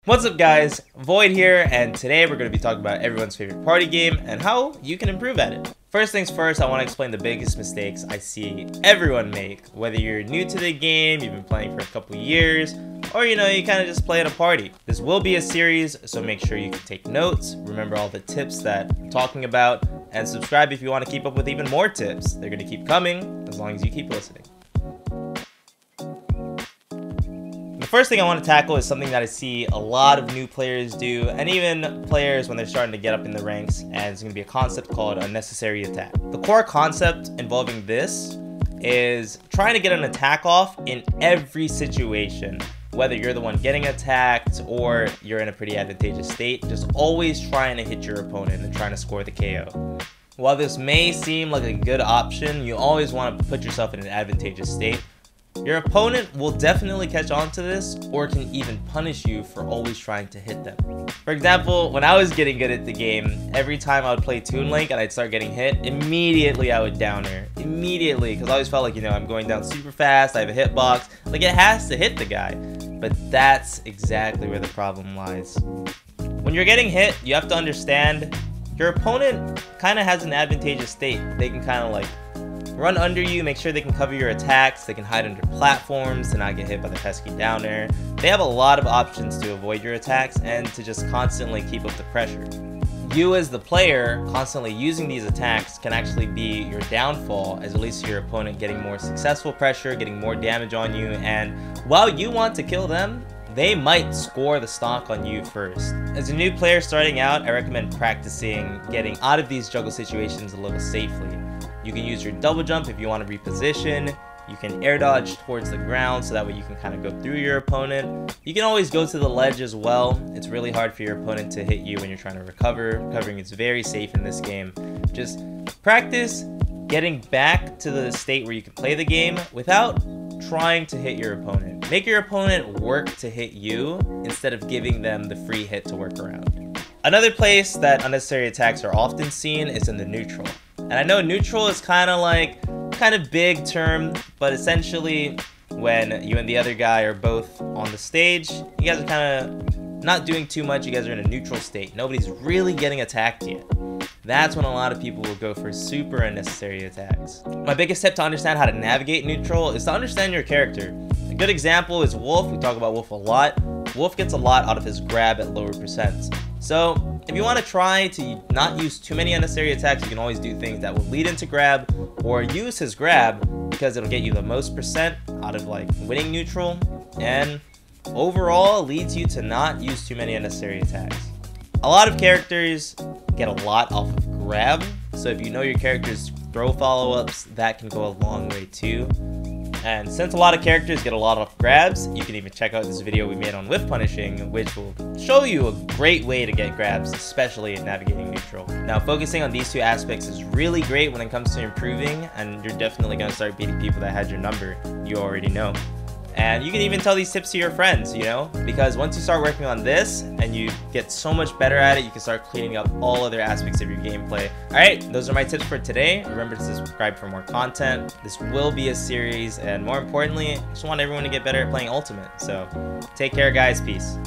What's up guys, Void here, and today we're going to be talking about everyone's favorite party game and how you can improve at it. First things first, I want to explain the biggest mistakes I see everyone make. Whether you're new to the game, you've been playing for a couple years, or you kind of just play at a party. This will be a series, so make sure you can take notes, remember all the tips that I'm talking about, and subscribe if you want to keep up with even more tips. They're going to keep coming as long as you keep listening. The first thing I want to tackle is something that I see a lot of new players do, and even players when they're starting to get up in the ranks, and it's going to be a concept called unnecessary attack. The core concept involving this is trying to get an attack off in every situation. Whether you're the one getting attacked or you're in a pretty advantageous state, just always trying to hit your opponent and trying to score the KO. While this may seem like a good option, you always want to put yourself in an advantageous state. Your opponent will definitely catch on to this, or can even punish you for always trying to hit them. For example, when I was getting good at the game, every time I would play Toon Link and I'd start getting hit, immediately I would down her. Immediately, because I always felt like, I'm going down super fast, I have a hitbox, like it has to hit the guy. But that's exactly where the problem lies. When you're getting hit, you have to understand your opponent kind of has an advantageous state. They can kind of like run under you, make sure they can cover your attacks, they can hide under platforms to not get hit by the pesky downer. They have a lot of options to avoid your attacks and to just constantly keep up the pressure. You as the player constantly using these attacks can actually be your downfall, as it leads to your opponent getting more successful pressure, getting more damage on you, and while you want to kill them, they might score the stock on you first. As a new player starting out, I recommend practicing getting out of these juggle situations a little safely. You can use your double jump if you want to reposition. You can air dodge towards the ground so that way you can kind of go through your opponent. You can always go to the ledge as well. It's really hard for your opponent to hit you when you're trying to recover. Recovering is very safe in this game. Just practice getting back to the state where you can play the game without trying to hit your opponent. Make your opponent work to hit you instead of giving them the free hit to work around. Another place that unnecessary attacks are often seen is in the neutral. And I know neutral is kind of big term, but essentially when you and the other guy are both on the stage, you guys are kind of not doing too much, you guys are in a neutral state. Nobody's really getting attacked yet. That's when a lot of people will go for super unnecessary attacks. My biggest tip to understand how to navigate neutral is to understand your character. A good example is Wolf. We talk about Wolf a lot. Wolf gets a lot out of his grab at lower percents. So if you want to try to not use too many unnecessary attacks, you can always do things that will lead into grab, or use his grab because it'll get you the most percent out of like winning neutral, and overall leads you to not use too many unnecessary attacks. A lot of characters get a lot off of grab, so if you know your character's throw follow-ups, that can go a long way too. And since a lot of characters get a lot of grabs, you can even check out this video we made on whiff punishing, which will show you a great way to get grabs, especially in navigating neutral. Now, focusing on these two aspects is really great when it comes to improving, and you're definitely going to start beating people that had your number, you already know. And you can even tell these tips to your friends, because once you start working on this and you get so much better at it, you can start cleaning up all other aspects of your gameplay. Alright, those are my tips for today. Remember to subscribe for more content. This will be a series, and more importantly, I just want everyone to get better at playing Ultimate. So, take care guys, peace.